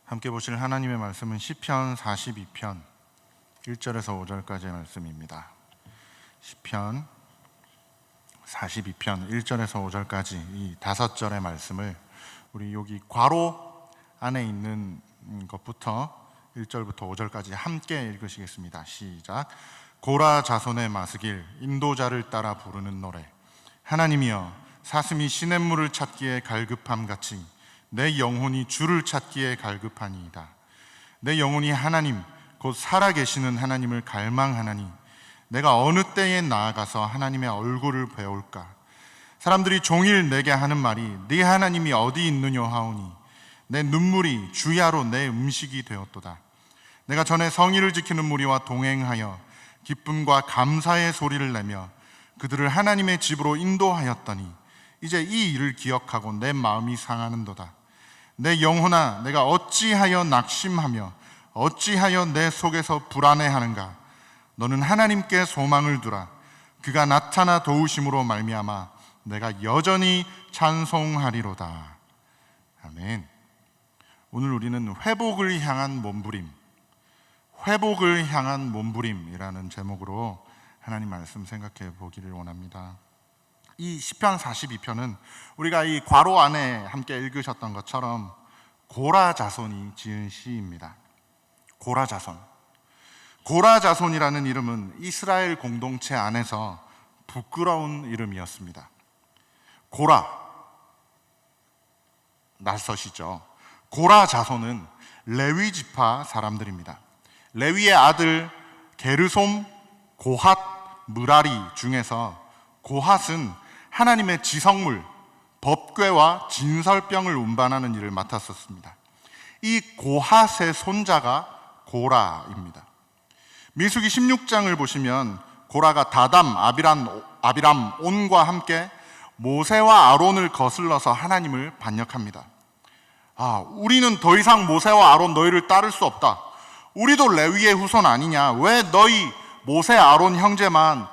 함께 보실 하나님의 말씀은 시편 42편 1절에서 5절까지의 말씀입니다. 시편 42편 1절에서 5절까지 이 5절의 말씀을 우리 여기 괄호 안에 있는 것부터 1절부터 5절까지 함께 읽으시겠습니다. 시작. 고라 자손의 마스길, 인도자를 따라 부르는 노래. 하나님이여, 사슴이 시냇물을 찾기에 갈급함같이 내 영혼이 주를 찾기에 갈급하니이다. 내 영혼이 하나님 곧 살아계시는 하나님을 갈망하나니 내가 어느 때에 나아가서 하나님의 얼굴을 배울까? 사람들이 종일 내게 하는 말이 네 하나님이 어디 있느냐 하오니 내 눈물이 주야로 내 음식이 되었도다. 내가 전에 성의를 지키는 무리와 동행하여 기쁨과 감사의 소리를 내며 그들을 하나님의 집으로 인도하였더니 이제 이 일을 기억하고 내 마음이 상하는도다. 내 영혼아, 내가 어찌하여 낙심하며 어찌하여 내 속에서 불안해하는가? 너는 하나님께 소망을 두라. 그가 나타나 도우심으로 말미암아 내가 여전히 찬송하리로다. 아멘. 오늘 우리는 회복을 향한 몸부림, 회복을 향한 몸부림이라는 제목으로 하나님 말씀 생각해 보기를 원합니다. 이 시편 42편은 우리가 이 괄호 안에 함께 읽으셨던 것처럼 고라 자손이 지은 시입니다. 고라 자손. 고라 자손이라는 이름은 이스라엘 공동체 안에서 부끄러운 이름이었습니다. 고라, 낯서시죠? 고라 자손은 레위 지파 사람들입니다. 레위의 아들 게르솜, 고핫, 무라리 중에서 고핫은 하나님의 지성물, 법궤와 진설병을 운반하는 일을 맡았었습니다. 이 고핫의 손자가 고라입니다. 민수기 16장을 보시면 고라가 다담, 아비람, 온과 함께 모세와 아론을 거슬러서 하나님을 반역합니다. 우리는 더 이상 모세와 아론 너희를 따를 수 없다. 우리도 레위의 후손 아니냐? 왜 너희 모세, 아론 형제만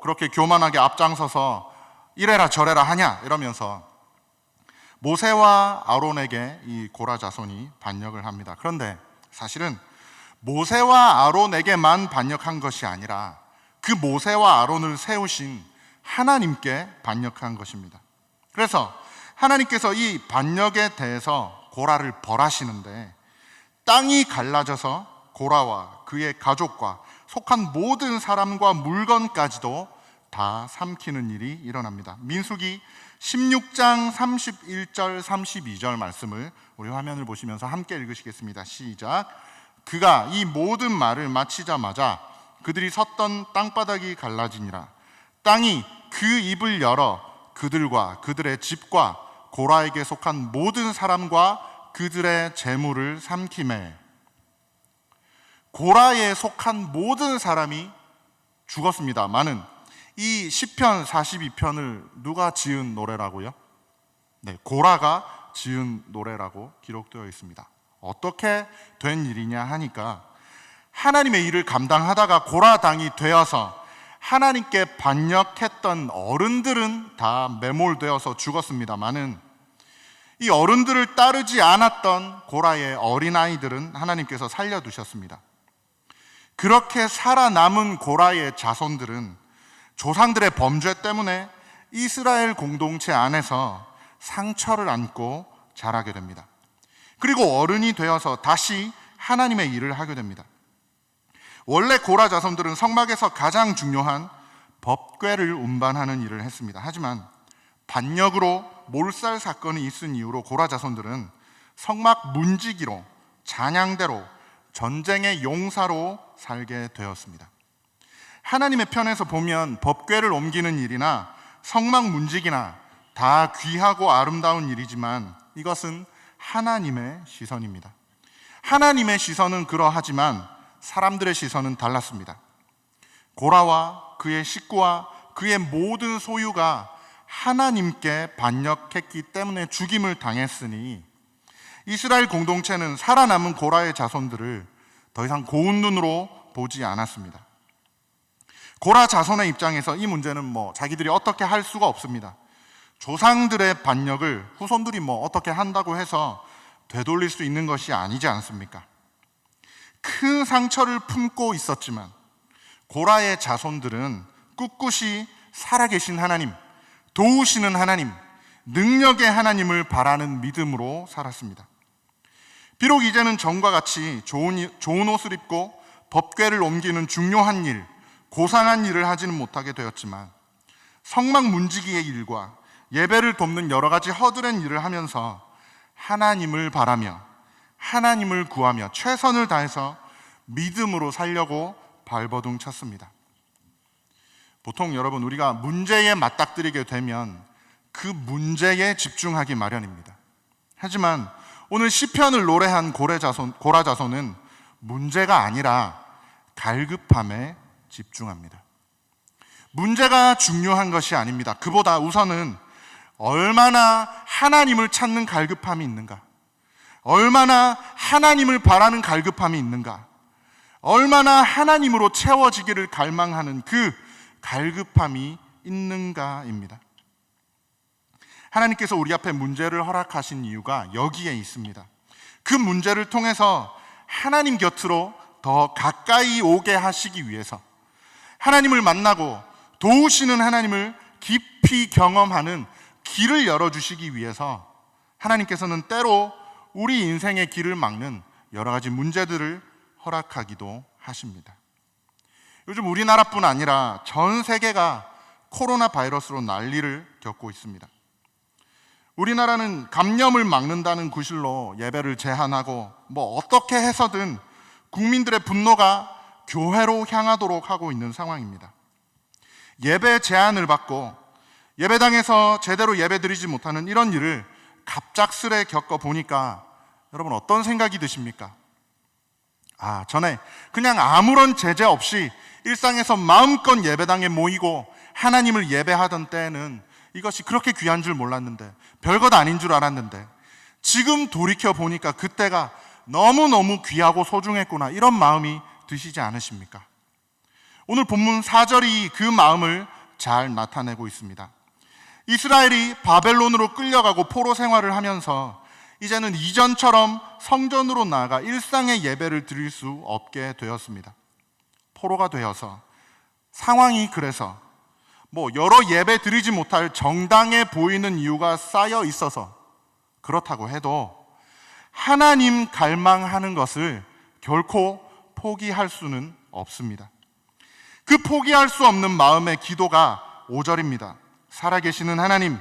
그렇게 교만하게 앞장서서 이래라 저래라 하냐? 이러면서 모세와 아론에게 이 고라 자손이 반역을 합니다. 그런데 사실은 모세와 아론에게만 반역한 것이 아니라 그 모세와 아론을 세우신 하나님께 반역한 것입니다. 그래서 하나님께서 이 반역에 대해서 고라를 벌하시는데 땅이 갈라져서 고라와 그의 가족과 속한 모든 사람과 물건까지도 다 삼키는 일이 일어납니다. 민수기 16장 31절 32절 말씀을 우리 화면을 보시면서 함께 읽으시겠습니다. 시작. 그가 이 모든 말을 마치자마자 그들이 섰던 땅바닥이 갈라지니라. 땅이 그 입을 열어 그들과 그들의 집과 고라에게 속한 모든 사람과 그들의 재물을 삼키매. 고라에 속한 모든 사람이 죽었습니다마는 이 시편 42편을 누가 지은 노래라고요? 네, 고라가 지은 노래라고 기록되어 있습니다. 어떻게 된 일이냐 하니까 하나님의 일을 감당하다가 고라 당이 되어서 하나님께 반역했던 어른들은 다 매몰되어서 죽었습니다마는 이 어른들을 따르지 않았던 고라의 어린아이들은 하나님께서 살려두셨습니다. 그렇게 살아남은 고라의 자손들은 조상들의 범죄 때문에 이스라엘 공동체 안에서 상처를 안고 자라게 됩니다. 그리고 어른이 되어서 다시 하나님의 일을 하게 됩니다. 원래 고라 자손들은 성막에서 가장 중요한 법궤를 운반하는 일을 했습니다. 하지만 반역으로 몰살 사건이 있은 이후로 고라 자손들은 성막 문지기로, 잔향대로, 전쟁의 용사로 살게 되었습니다. 하나님의 편에서 보면 법궤를 옮기는 일이나 성막 문지기나 다 귀하고 아름다운 일이지만 이것은 하나님의 시선입니다. 하나님의 시선은 그러하지만 사람들의 시선은 달랐습니다. 고라와 그의 식구와 그의 모든 소유가 하나님께 반역했기 때문에 죽임을 당했으니 이스라엘 공동체는 살아남은 고라의 자손들을 더 이상 고운 눈으로 보지 않았습니다. 고라 자손의 입장에서 이 문제는 자기들이 어떻게 할 수가 없습니다. 조상들의 반역을 후손들이 어떻게 한다고 해서 되돌릴 수 있는 것이 아니지 않습니까? 큰 상처를 품고 있었지만 고라의 자손들은 꿋꿋이 살아계신 하나님, 도우시는 하나님, 능력의 하나님을 바라는 믿음으로 살았습니다. 비록 이제는 전과 같이 좋은 옷을 입고 법궤를 옮기는 중요한 일, 고상한 일을 하지는 못하게 되었지만 성막 문지기의 일과 예배를 돕는 여러 가지 허드렛 일을 하면서 하나님을 바라며 하나님을 구하며 최선을 다해서 믿음으로 살려고 발버둥 쳤습니다. 보통 여러분, 우리가 문제에 맞닥뜨리게 되면 그 문제에 집중하기 마련입니다. 하지만 오늘 시편을 노래한 고라 자손은 문제가 아니라 갈급함에 집중합니다. 문제가 중요한 것이 아닙니다. 그보다 우선은 얼마나 하나님을 찾는 갈급함이 있는가, 얼마나 하나님을 바라는 갈급함이 있는가, 얼마나 하나님으로 채워지기를 갈망하는 그 갈급함이 있는가입니다. 하나님께서 우리 앞에 문제를 허락하신 이유가 여기에 있습니다. 그 문제를 통해서 하나님 곁으로 더 가까이 오게 하시기 위해서, 하나님을 만나고 도우시는 하나님을 깊이 경험하는 길을 열어주시기 위해서 하나님께서는 때로 우리 인생의 길을 막는 여러 가지 문제들을 허락하기도 하십니다. 요즘 우리나라뿐 아니라 전 세계가 코로나 바이러스로 난리를 겪고 있습니다. 우리나라는 감염을 막는다는 구실로 예배를 제한하고 어떻게 해서든 국민들의 분노가 교회로 향하도록 하고 있는 상황입니다. 예배 제한을 받고 예배당에서 제대로 예배드리지 못하는 이런 일을 갑작스레 겪어보니까 여러분 어떤 생각이 드십니까? 전에 그냥 아무런 제재 없이 일상에서 마음껏 예배당에 모이고 하나님을 예배하던 때에는 이것이 그렇게 귀한 줄 몰랐는데, 별것 아닌 줄 알았는데, 지금 돌이켜보니까 그때가 너무너무 귀하고 소중했구나, 이런 마음이 드시지 않으십니까? 오늘 본문 4절이 그 마음을 잘 나타내고 있습니다. 이스라엘이 바벨론으로 끌려가고 포로 생활을 하면서 이제는 이전처럼 성전으로 나아가 일상의 예배를 드릴 수 없게 되었습니다. 포로가 되어서, 상황이 그래서 여러 예배 드리지 못할 정당해 보이는 이유가 쌓여 있어서 그렇다고 해도 하나님 갈망하는 것을 결코 포기할 수는 없습니다. 그 포기할 수 없는 마음의 기도가 5절입니다. 살아계시는 하나님,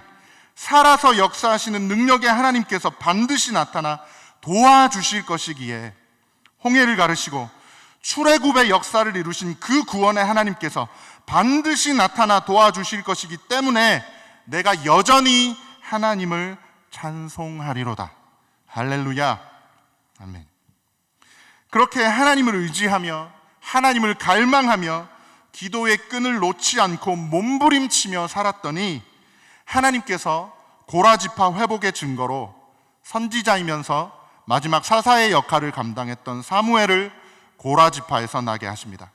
살아서 역사하시는 능력의 하나님께서 반드시 나타나 도와주실 것이기에 홍해를 가르시고 출애굽의 역사를 이루신 그 구원의 하나님께서 반드시 나타나 도와주실 것이기 때문에 내가 여전히 하나님을 찬송하리로다. 할렐루야. 아멘. 그렇게 하나님을 의지하며 하나님을 갈망하며 기도의 끈을 놓지 않고 몸부림치며 살았더니 하나님께서 고라지파 회복의 증거로 선지자이면서 마지막 사사의 역할을 감당했던 사무엘을 고라지파에서 나게 하십니다.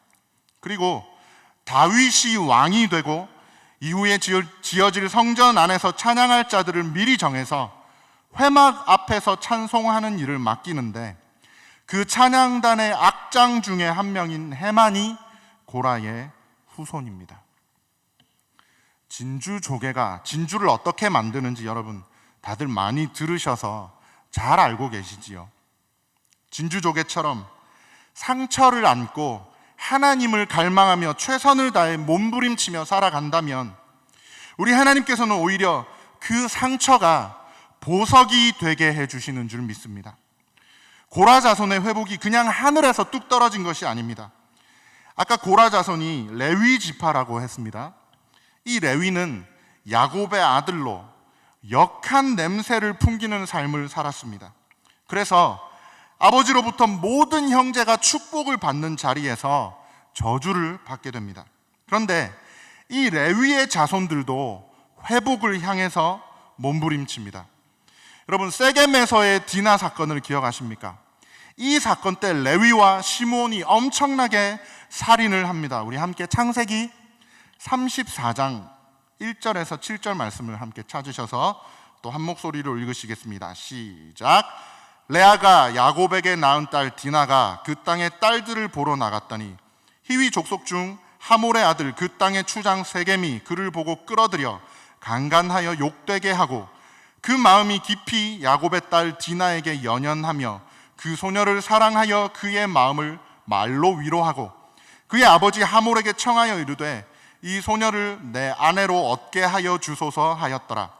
그리고 다윗이 왕이 되고 이후에 지어질 성전 안에서 찬양할 자들을 미리 정해서 회막 앞에서 찬송하는 일을 맡기는데, 그 찬양단의 악장 중에 한 명인 해만이 고라의 후손입니다. 진주조개가 진주를 어떻게 만드는지 여러분 다들 많이 들으셔서 잘 알고 계시지요. 진주조개처럼 상처를 안고 하나님을 갈망하며 최선을 다해 몸부림치며 살아간다면 우리 하나님께서는 오히려 그 상처가 보석이 되게 해주시는 줄 믿습니다. 고라 자손의 회복이 그냥 하늘에서 뚝 떨어진 것이 아닙니다. 아까 고라 자손이 레위 지파라고 했습니다. 이 레위는 야곱의 아들로 역한 냄새를 풍기는 삶을 살았습니다. 그래서 아버지로부터 모든 형제가 축복을 받는 자리에서 저주를 받게 됩니다. 그런데 이 레위의 자손들도 회복을 향해서 몸부림칩니다. 여러분, 세겜에서의 디나 사건을 기억하십니까? 이 사건 때 레위와 시므온이 엄청나게 살인을 합니다. 우리 함께 창세기 34장 1절에서 7절 말씀을 함께 찾으셔서 또 한 목소리로 읽으시겠습니다. 시작. 레아가 야곱에게 낳은 딸 디나가 그 땅의 딸들을 보러 나갔더니 히위 족속 중 하몰의 아들 그 땅의 추장 세겜이 그를 보고 끌어들여 강간하여 욕되게 하고 그 마음이 깊이 야곱의 딸 디나에게 연연하며 그 소녀를 사랑하여 그의 마음을 말로 위로하고 그의 아버지 하몰에게 청하여 이르되 이 소녀를 내 아내로 얻게 하여 주소서 하였더라.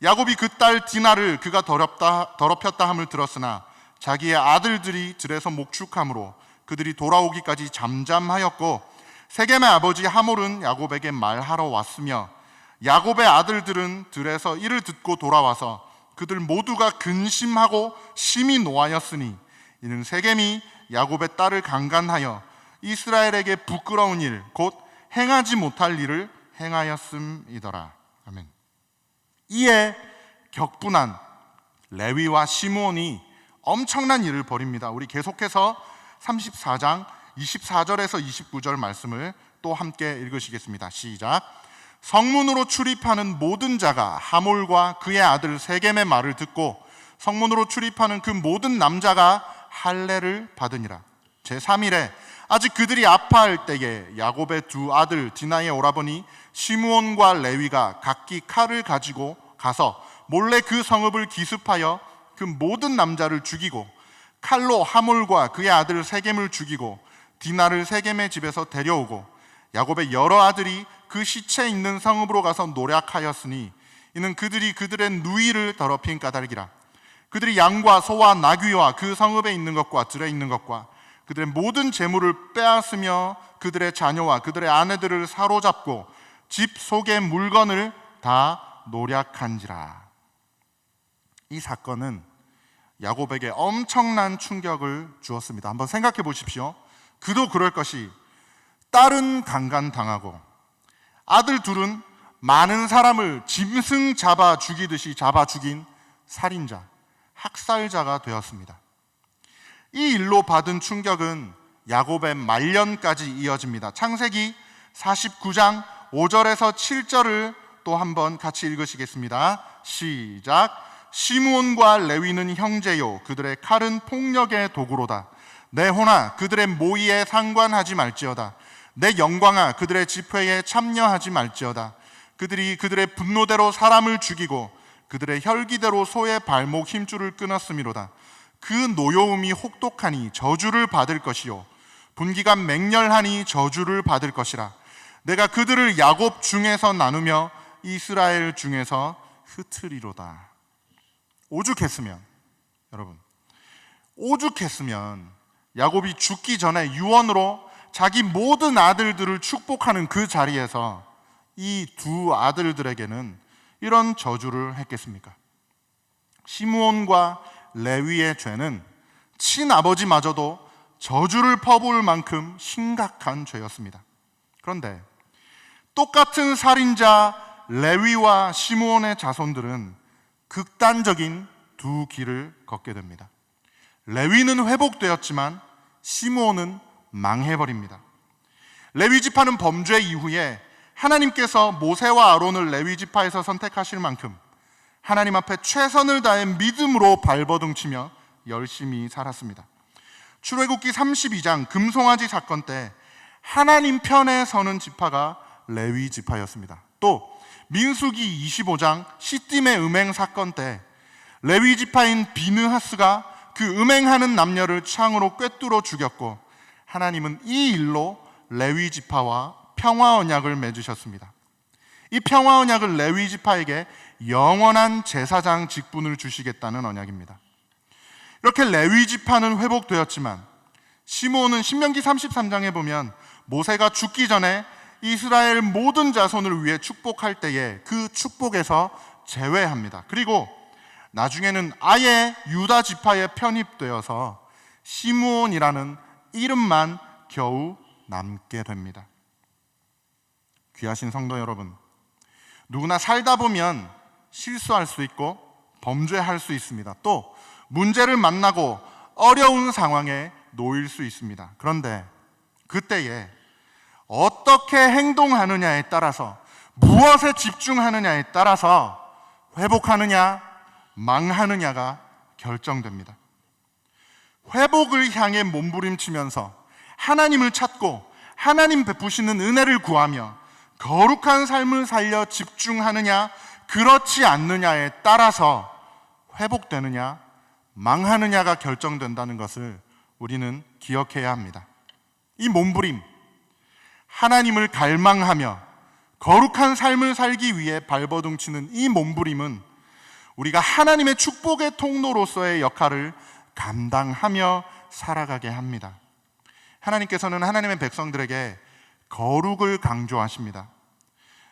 야곱이 그 딸 디나를 그가 더럽혔다 함을 들었으나 자기의 아들들이 들에서 목축함으로 그들이 돌아오기까지 잠잠하였고 세겜의 아버지 하몰은 야곱에게 말하러 왔으며 야곱의 아들들은 들에서 이를 듣고 돌아와서 그들 모두가 근심하고 심히 노하였으니 이는 세겜이 야곱의 딸을 강간하여 이스라엘에게 부끄러운 일 곧 행하지 못할 일을 행하였음이더라. 아멘. 이에 격분한 레위와 시므온이 엄청난 일을 벌입니다. 우리 계속해서 34장 24절에서 29절 말씀을 또 함께 읽으시겠습니다. 시작. 성문으로 출입하는 모든 자가 하몰과 그의 아들 세겜의 말을 듣고 성문으로 출입하는 그 모든 남자가 할례를 받으니라. 제3일에 아직 그들이 아파할 때에 야곱의 두 아들 디나의 오라버니 시므온과 레위가 각기 칼을 가지고 가서 몰래 그 성읍을 기습하여 그 모든 남자를 죽이고 칼로 하몰과 그의 아들 세겜을 죽이고 디나를 세겜의 집에서 데려오고 야곱의 여러 아들이 그 시체 있는 성읍으로 가서 노략하였으니 이는 그들이 그들의 누이를 더럽힌 까닭이라. 그들이 양과 소와 나귀와 그 성읍에 있는 것과 들에 있는 것과 그들의 모든 재물을 빼앗으며 그들의 자녀와 그들의 아내들을 사로잡고 집 속의 물건을 다 노략한지라. 이 사건은 야곱에게 엄청난 충격을 주었습니다. 한번 생각해 보십시오. 그도 그럴 것이 딸은 강간당하고 아들 둘은 많은 사람을 짐승 잡아 죽이듯이 잡아 죽인 살인자, 학살자가 되었습니다. 이 일로 받은 충격은 야곱의 말년까지 이어집니다. 창세기 49장 5절에서 7절을 또 한번 같이 읽으시겠습니다. 시작. 시므온과 레위는 형제요 그들의 칼은 폭력의 도구로다. 내 혼아 그들의 모의에 상관하지 말지어다. 내 영광아 그들의 집회에 참여하지 말지어다. 그들이 그들의 분노대로 사람을 죽이고 그들의 혈기대로 소의 발목 힘줄을 끊었음이로다. 그 노여움이 혹독하니 저주를 받을 것이요 분기가 맹렬하니 저주를 받을 것이라. 내가 그들을 야곱 중에서 나누며 이스라엘 중에서 흩으리로다. 오죽했으면, 여러분, 오죽했으면 야곱이 죽기 전에 유언으로 자기 모든 아들들을 축복하는 그 자리에서 이 두 아들들에게는 이런 저주를 했겠습니까? 시므온과 레위의 죄는 친아버지마저도 저주를 퍼부을 만큼 심각한 죄였습니다. 그런데 똑같은 살인자 레위와 시므온의 자손들은 극단적인 두 길을 걷게 됩니다. 레위는 회복되었지만 시므온은 망해버립니다. 레위 지파는 범죄 이후에 하나님께서 모세와 아론을 레위 지파에서 선택하실 만큼 하나님 앞에 최선을 다해 믿음으로 발버둥치며 열심히 살았습니다. 출애굽기 32장 금송아지 사건 때 하나님 편에 서는 지파가 레위 지파였습니다. 또 민수기 25장 시딤의 음행 사건 때 레위 지파인 비느하스가 그 음행하는 남녀를 창으로 꿰뚫어 죽였고 하나님은 이 일로 레위 지파와 평화 언약을 맺으셨습니다. 이 평화 언약을 레위 지파에게 영원한 제사장 직분을 주시겠다는 언약입니다. 이렇게 레위 지파는 회복되었지만 시므온은 신명기 33장에 보면 모세가 죽기 전에 이스라엘 모든 자손을 위해 축복할 때에 그 축복에서 제외합니다. 그리고 나중에는 아예 유다 지파에 편입되어서 시므온이라는 이름만 겨우 남게 됩니다. 귀하신 성도 여러분, 누구나 살다 보면 실수할 수 있고 범죄할 수 있습니다. 또 문제를 만나고 어려운 상황에 놓일 수 있습니다. 그런데 그때에 어떻게 행동하느냐에 따라서, 무엇에 집중하느냐에 따라서 회복하느냐 망하느냐가 결정됩니다. 회복을 향해 몸부림치면서 하나님을 찾고 하나님 베푸시는 은혜를 구하며 거룩한 삶을 살려 집중하느냐 그렇지 않느냐에 따라서 회복되느냐 망하느냐가 결정된다는 것을 우리는 기억해야 합니다. 이 몸부림, 하나님을 갈망하며 거룩한 삶을 살기 위해 발버둥치는 이 몸부림은 우리가 하나님의 축복의 통로로서의 역할을 감당하며 살아가게 합니다. 하나님께서는 하나님의 백성들에게 거룩을 강조하십니다.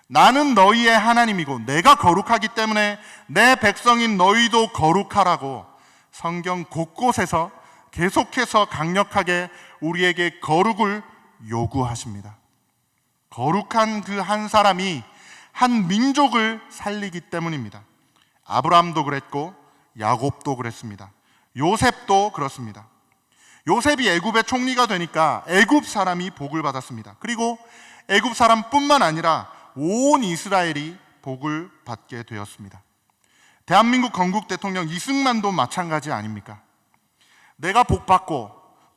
나는 너희의 하나님이고 내가 거룩하기 때문에 내 백성인 너희도 거룩하라고 성경 곳곳에서 계속해서 강력하게 우리에게 거룩을 요구하십니다. 거룩한 그 한 사람이 한 민족을 살리기 때문입니다. 아브라함도 그랬고 야곱도 그랬습니다. 요셉도 그렇습니다. 요셉이 애굽의 총리가 되니까 애굽 사람이 복을 받았습니다. 그리고 애굽 사람뿐만 아니라 온 이스라엘이 복을 받게 되었습니다. 대한민국 건국 대통령 이승만도 마찬가지 아닙니까? 내가 복 받고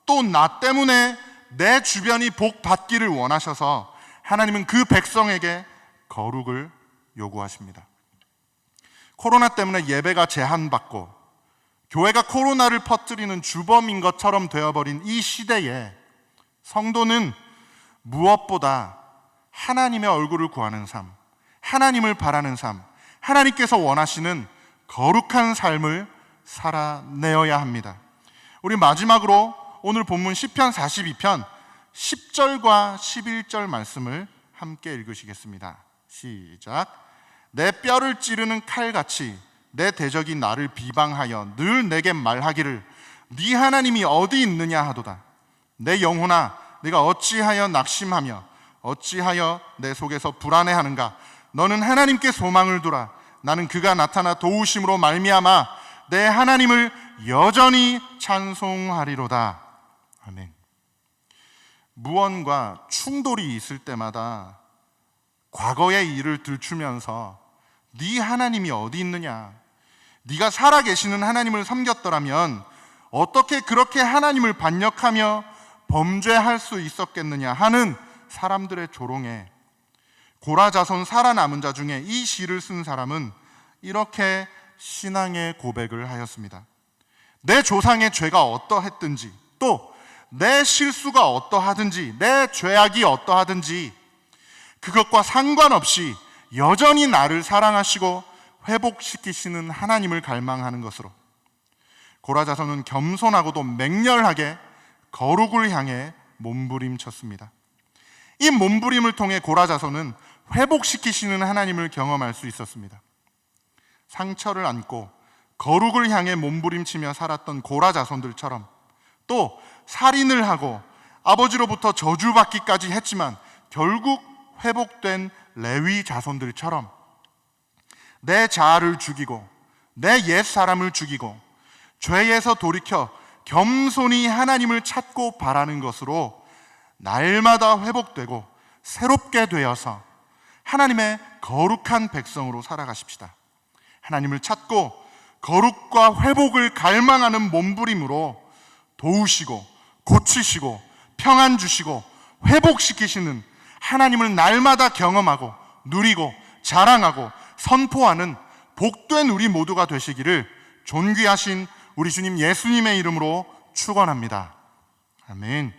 또 나 때문에 내 주변이 복 받기를 원하셔서 하나님은 그 백성에게 거룩을 요구하십니다. 코로나 때문에 예배가 제한받고 교회가 코로나를 퍼뜨리는 주범인 것처럼 되어버린 이 시대에 성도는 무엇보다 하나님의 얼굴을 구하는 삶, 하나님을 바라는 삶, 하나님께서 원하시는 거룩한 삶을 살아내어야 합니다. 우리 마지막으로 오늘 본문 시편 42편 10절과 11절 말씀을 함께 읽으시겠습니다. 시작. 내 뼈를 찌르는 칼같이 내 대적이 나를 비방하여 늘 내게 말하기를 네 하나님이 어디 있느냐 하도다. 내 영혼아 네가 어찌하여 낙심하며 어찌하여 내 속에서 불안해하는가. 너는 하나님께 소망을 두라. 나는 그가 나타나 도우심으로 말미암아 내 하나님을 여전히 찬송하리로다. 아멘. 무언과 충돌이 있을 때마다 과거의 일을 들추면서 네 하나님이 어디 있느냐, 네가 살아계시는 하나님을 섬겼더라면 어떻게 그렇게 하나님을 반역하며 범죄할 수 있었겠느냐 하는 사람들의 조롱에 고라 자손 살아남은 자 중에 이 시를 쓴 사람은 이렇게 신앙의 고백을 하였습니다. 내 조상의 죄가 어떠했든지 또 내 실수가 어떠하든지 내 죄악이 어떠하든지 그것과 상관없이 여전히 나를 사랑하시고 회복시키시는 하나님을 갈망하는 것으로 고라 자손은 겸손하고도 맹렬하게 거룩을 향해 몸부림쳤습니다. 이 몸부림을 통해 고라 자손은 회복시키시는 하나님을 경험할 수 있었습니다. 상처를 안고 거룩을 향해 몸부림치며 살았던 고라 자손들처럼 또 살인을 하고 아버지로부터 저주받기까지 했지만 결국 회복된 레위 자손들처럼 내 자아를 죽이고 내 옛사람을 죽이고 죄에서 돌이켜 겸손히 하나님을 찾고 바라는 것으로 날마다 회복되고 새롭게 되어서 하나님의 거룩한 백성으로 살아가십시다. 하나님을 찾고 거룩과 회복을 갈망하는 몸부림으로 도우시고 고치시고 평안 주시고 회복시키시는 하나님을 날마다 경험하고 누리고 자랑하고 선포하는 복된 우리 모두가 되시기를 존귀하신 우리 주님 예수님의 이름으로 축원합니다. 아멘.